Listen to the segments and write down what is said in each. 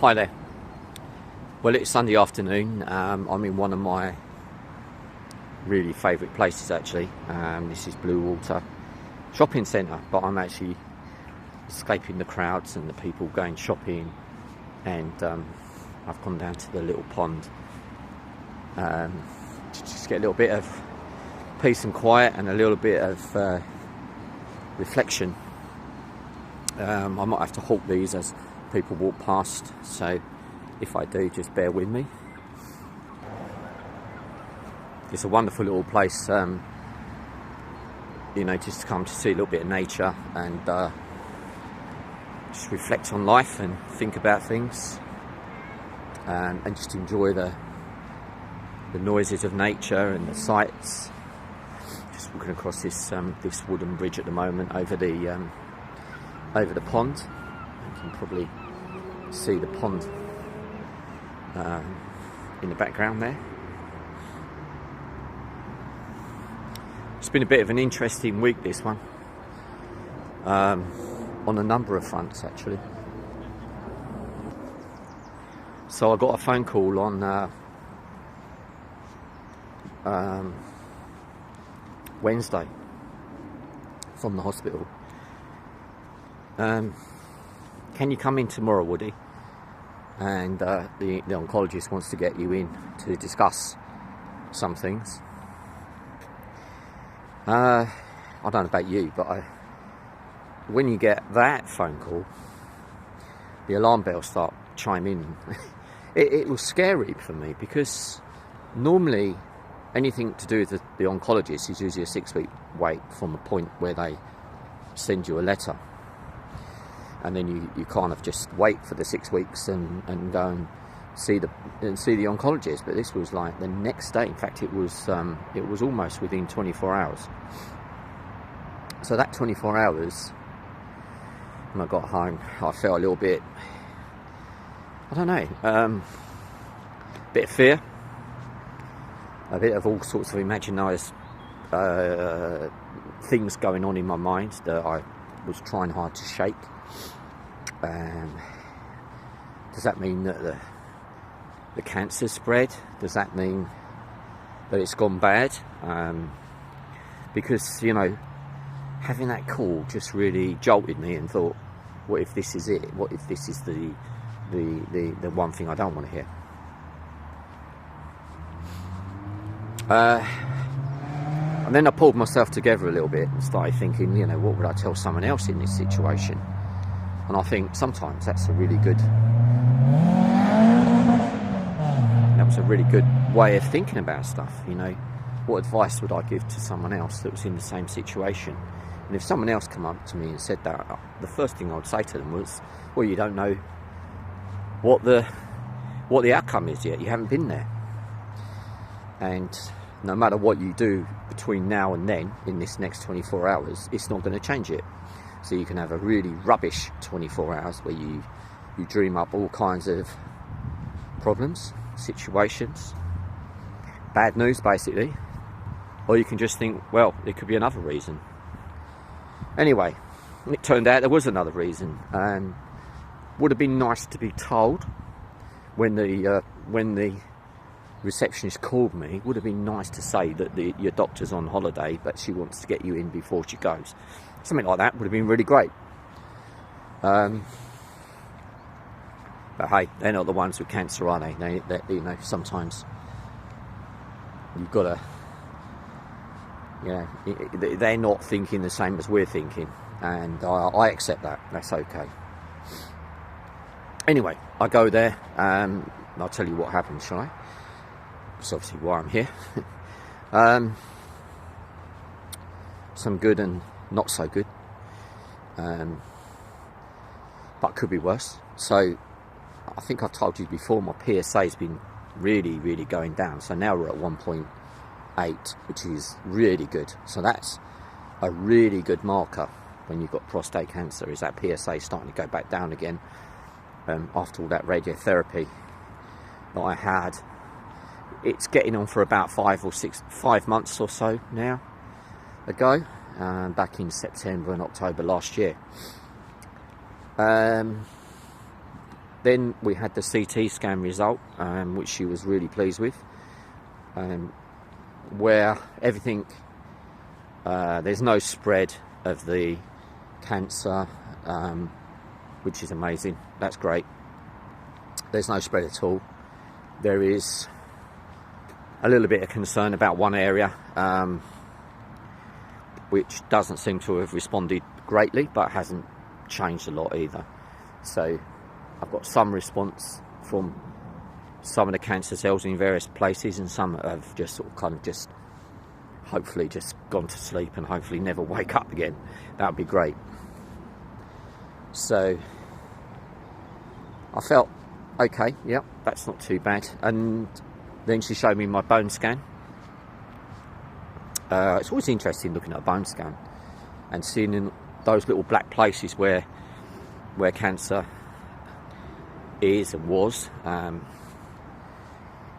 Hi there. Well, it's Sunday afternoon. I'm in one of my really favourite places actually. This is Blue Water Shopping Centre, but I'm actually escaping the crowds and the people going shopping, and I've gone down to the little pond to just get a little bit of peace and quiet and a little bit of reflection. I might have to halt these as people walk past, so if I do, just bear with me. It's a wonderful little place, just to come to see a little bit of nature and just reflect on life and think about things, and just enjoy the noises of nature and the sights. Just walking across this wooden bridge at the moment over the pond. You can probably see the pond in the background there. It's been a bit of an interesting week, this one, on a number of fronts actually. So I got a phone call on Wednesday from the hospital. Can you come in tomorrow, Woody? And the oncologist wants to get you in to discuss some things. I don't know about you, but when you get that phone call, the alarm bells start chiming. It was scary for me, because normally anything to do with the oncologist is usually a 6-week wait from the point where they send you a letter. And then you kind of just wait for the 6 weeks and go and see the oncologist. But this was like the next day. In fact, it was almost within 24 hours. So that 24 hours, when I got home, I felt a little bit, I don't know, a bit of fear, a bit of all sorts of imaginized things going on in my mind that I was trying hard to shake. Does that mean that the cancer spread? Does that mean that it's gone bad? Because having that call just really jolted me, and thought, what if this is it? What if this is the one thing I don't want to hear? And then I pulled myself together a little bit and started thinking, what would I tell someone else in this situation? And I think sometimes that's a really good way of thinking about stuff. What advice would I give to someone else that was in the same situation? And if someone else come up to me and said that, the first thing I would say to them was, well, you don't know what the outcome is yet. You haven't been there. And no matter what you do between now and then, in this next 24 hours, it's not going to change it. So you can have a really rubbish 24 hours where you dream up all kinds of problems, situations, bad news basically. Or you can just think, well, there could be another reason. Anyway, it turned out there was another reason. Would have been nice to be told when the receptionist called me. Would have been nice to say that your doctor's on holiday, but she wants to get you in before she goes. Something like that would have been really great. But hey, they're not the ones with cancer, are they? Sometimes you've got to, they're not thinking the same as we're thinking, and I accept that. That's okay. Anyway, I go there, and I'll tell you what happened, shall I? That's obviously why I'm here. Some good and not so good, but could be worse. So I think I've told you before, my PSA has been really, really going down. So now we're at 1.8, which is really good. So that's a really good marker when you've got prostate cancer, is that PSA starting to go back down again, after all that radiotherapy that I had. It's getting on for about 5 months or so now ago. Back in September and October last year. Then we had the CT scan result, which she was really pleased with, where everything, there's no spread of the cancer, which is amazing. That's great. There's no spread at all. There is a little bit of concern about one area, which doesn't seem to have responded greatly, but hasn't changed a lot either. So I've got some response from some of the cancer cells in various places, and some have just sort of hopefully just gone to sleep and hopefully never wake up again. That would be great. So I felt okay, yep, that's not too bad. And then she showed me my bone scan. It's always interesting looking at a bone scan and seeing in those little black places where cancer is and was.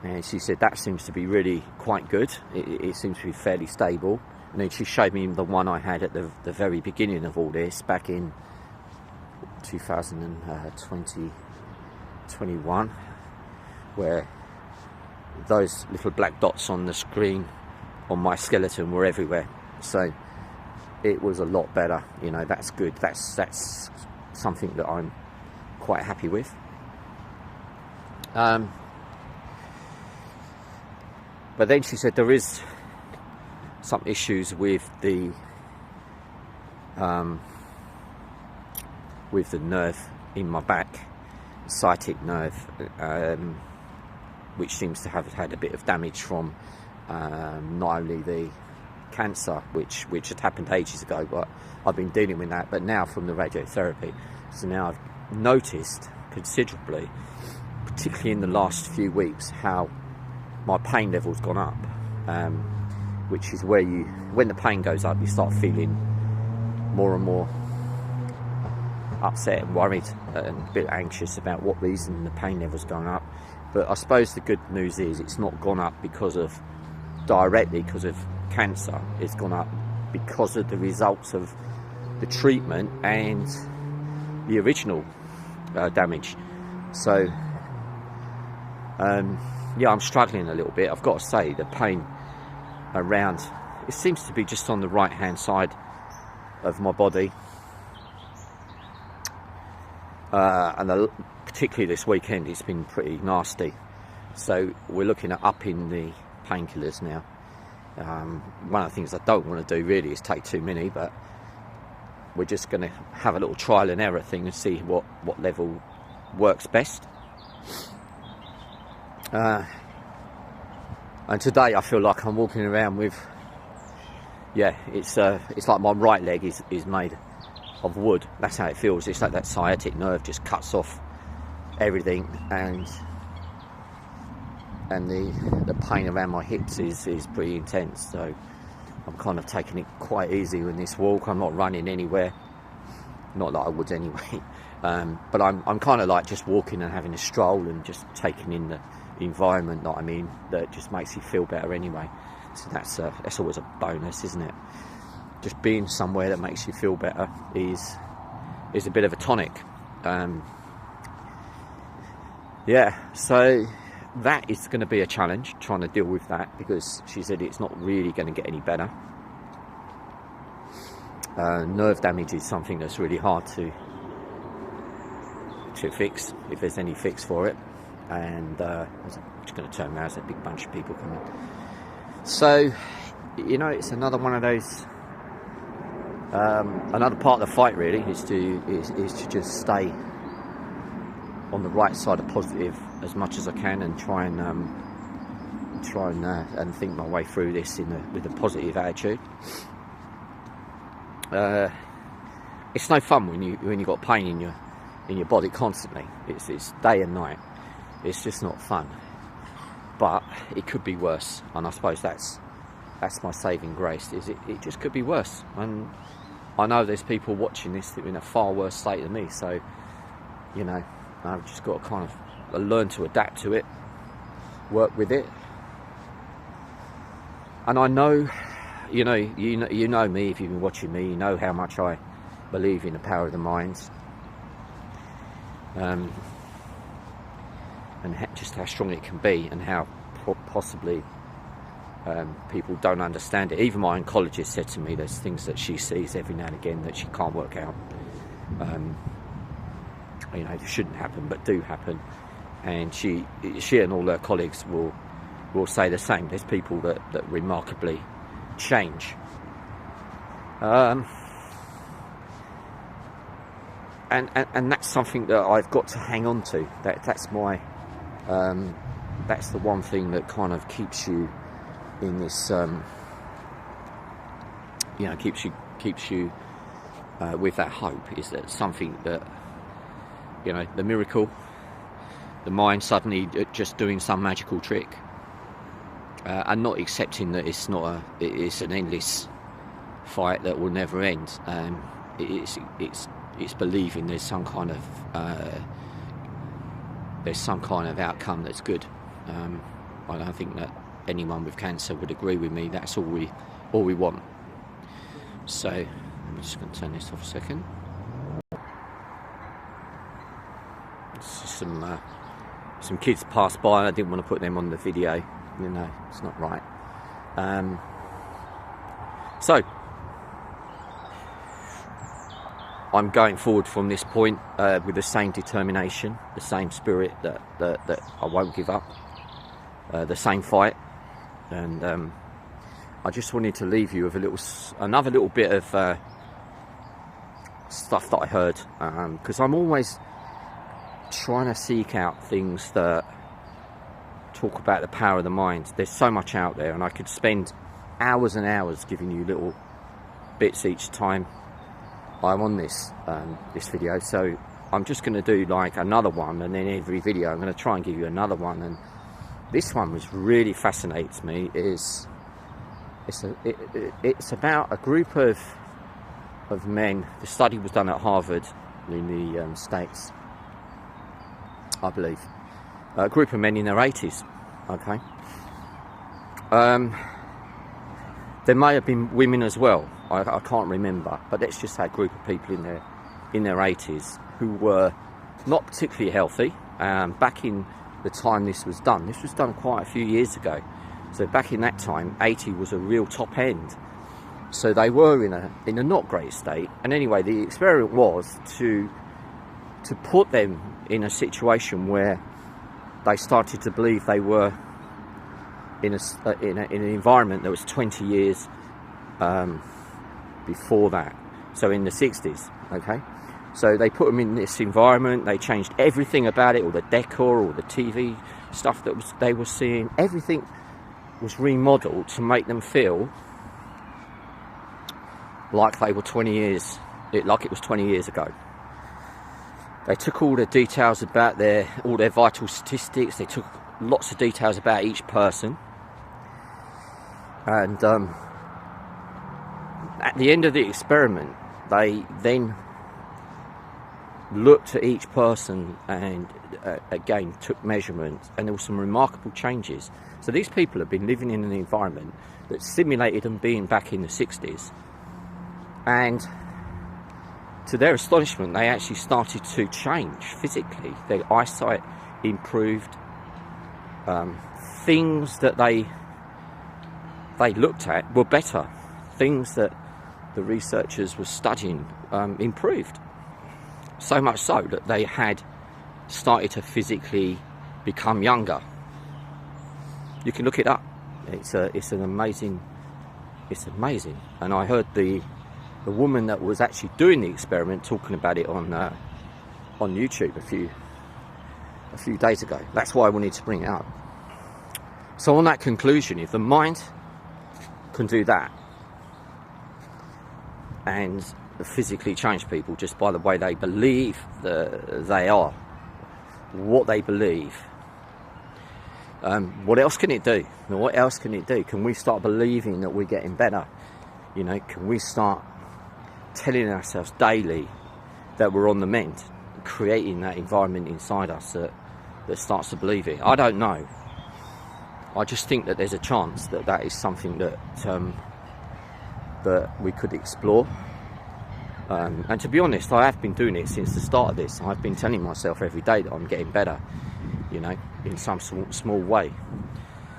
And she said that seems to be really quite good. It seems to be fairly stable. And then she showed me the one I had at the very beginning of all this, back in 2021, where those little black dots on the screen on my skeleton were everywhere. So it was a lot better. You know, that's good. That's something that I'm quite happy with. But then she said there is some issues with the nerve in my back, sciatic nerve, which seems to have had a bit of damage from not only the cancer, which had happened ages ago, but I've been dealing with that, but now from the radiotherapy. So now I've noticed considerably, particularly in the last few weeks, how my pain level's gone up, which is where when the pain goes up, you start feeling more and more upset and worried and a bit anxious about what reason the pain level's gone up. But I suppose the good news is it's not gone up directly because of cancer. It's gone up because of the results of the treatment and the original damage. So yeah, I'm struggling a little bit. I've got to say, the pain around, it seems to be just on the right hand side of my body, and particularly this weekend it's been pretty nasty. So we're looking at upping the painkillers now. One of the things I don't want to do really is take too many, but we're just going to have a little trial and error thing and see what level works best. And today I feel like I'm walking around with, it's like my right leg is made of wood. That's how it feels. It's like that sciatic nerve just cuts off everything, and the pain around my hips is pretty intense. So I'm kind of taking it quite easy with this walk. I'm not running anywhere, not that I would anyway. But I'm kind of like just walking and having a stroll and just taking in the environment that I'm in, that just makes you feel better anyway. So that's always a bonus, isn't it? Just being somewhere that makes you feel better is a bit of a tonic. So that is going to be a challenge, trying to deal with that, because she said it's not really going to get any better. Nerve damage is something that's really hard to fix, if there's any fix for it. And I'm just going to turn around, there's a big bunch of people coming. So, it's another one of those, another part of the fight really is to just stay on the right side of positive as much as I can, and try and think my way through this with a positive attitude. It's no fun when you got pain in your body constantly. It's day and night. It's just not fun. But it could be worse, and I suppose that's my saving grace. Is it just could be worse, and I know there's people watching this that are in a far worse state than me. So I've just got to kind of learn to adapt to it, work with it. And I know, you know me, if you've been watching me, you know how much I believe in the power of the mind. and just how strong it can be, and how possibly people don't understand it. Even my oncologist said to me there's things that she sees every now and again that she can't work out. You know, shouldn't happen but do happen, and she and all her colleagues will say the same. There's people that remarkably change. And that's something that I've got to hang on to. That's my that's the one thing that kind of keeps you in this you know, keeps you with that hope, is that something that, you know, the miracle, the mind suddenly just doing some magical trick, and not accepting that it's an endless fight that will never end. It's believing there's some kind of outcome that's good. I don't think that anyone with cancer would agree with me. That's all we want. So I'm just going to turn this off a second. Some kids passed by and I didn't want to put them on the video. You know, it's not right. So I'm going forward from this point with the same determination, the same spirit that I won't give up, the same fight, and I just wanted to leave you with another little bit of stuff that I heard, because I'm always trying to seek out things that talk about the power of the mind. There's so much out there, and I could spend hours and hours giving you little bits each time I'm on this video. So I'm just going to do like another one, and then every video I'm going to try and give you another one. And this one, which really fascinates me, is it's about a group of men. The study was done at Harvard in the States, I believe. A group of men in their 80s. Okay. There may have been women as well. I can't remember, but let's just say a group of people in their 80s who were not particularly healthy. Back in the time this was done quite a few years ago. So back in that time, 80 was a real top end. So they were in a not great state. And anyway, the experiment was to put them in a situation where they started to believe they were in an environment that was 20 years before that, so in the 60s. Okay, so they put them in this environment. They changed everything about it, all the decor, all the TV stuff they were seeing. Everything was remodeled to make them feel like they were 20 years, like it was 20 years ago. They took all the details about all their vital statistics. They took lots of details about each person. And at the end of the experiment, they then looked at each person and again took measurements, and there were some remarkable changes. So these people have been living in an environment that simulated them being back in the 60s. And to their astonishment, they actually started to change physically. Their eyesight improved. Things that they looked at were better. Things that the researchers were studying improved. So much so that they had started to physically become younger. You can look it up. It's amazing. And I heard the woman that was actually doing the experiment talking about it on YouTube a few days ago. That's why I wanted to bring it up. So on that conclusion, if the mind can do that and physically change people just by the way they believe they are, what they believe, what else can it do? What else can it do? Can we start believing that we're getting better? You know, can we start telling ourselves daily that we're on the mend, creating that environment inside us that starts to believe it? I don't know. I just think that there's a chance that is something that we could explore. And to be honest, I have been doing it since the start of this. I've been telling myself every day that I'm getting better. you know, in some small way.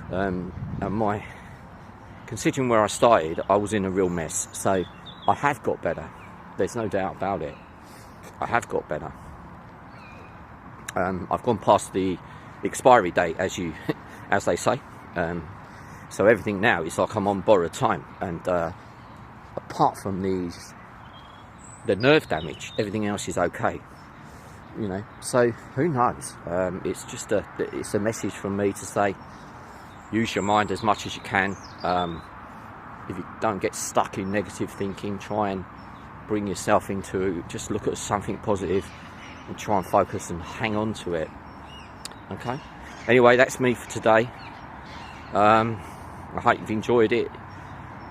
And considering where I started, I was in a real mess. So I have got better. There's no doubt about it. I have got better. I've gone past the expiry date, as they say. So everything now is like I'm on borrowed time. And apart from the nerve damage, everything else is okay. You know, so who knows? It's just it's a message from me to say, use your mind as much as you can. If you don't get stuck in negative thinking, try and bring yourself into, just look at something positive and try and focus and hang on to it. Okay, anyway, that's me for today. I hope you've enjoyed it.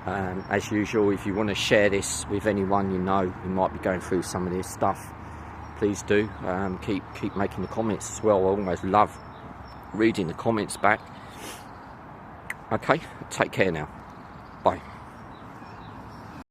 As usual, if you want to share this with anyone you know who might be going through some of this stuff, please do. Keep making the comments as well. I always love reading the comments back. Okay, take care now. Bye.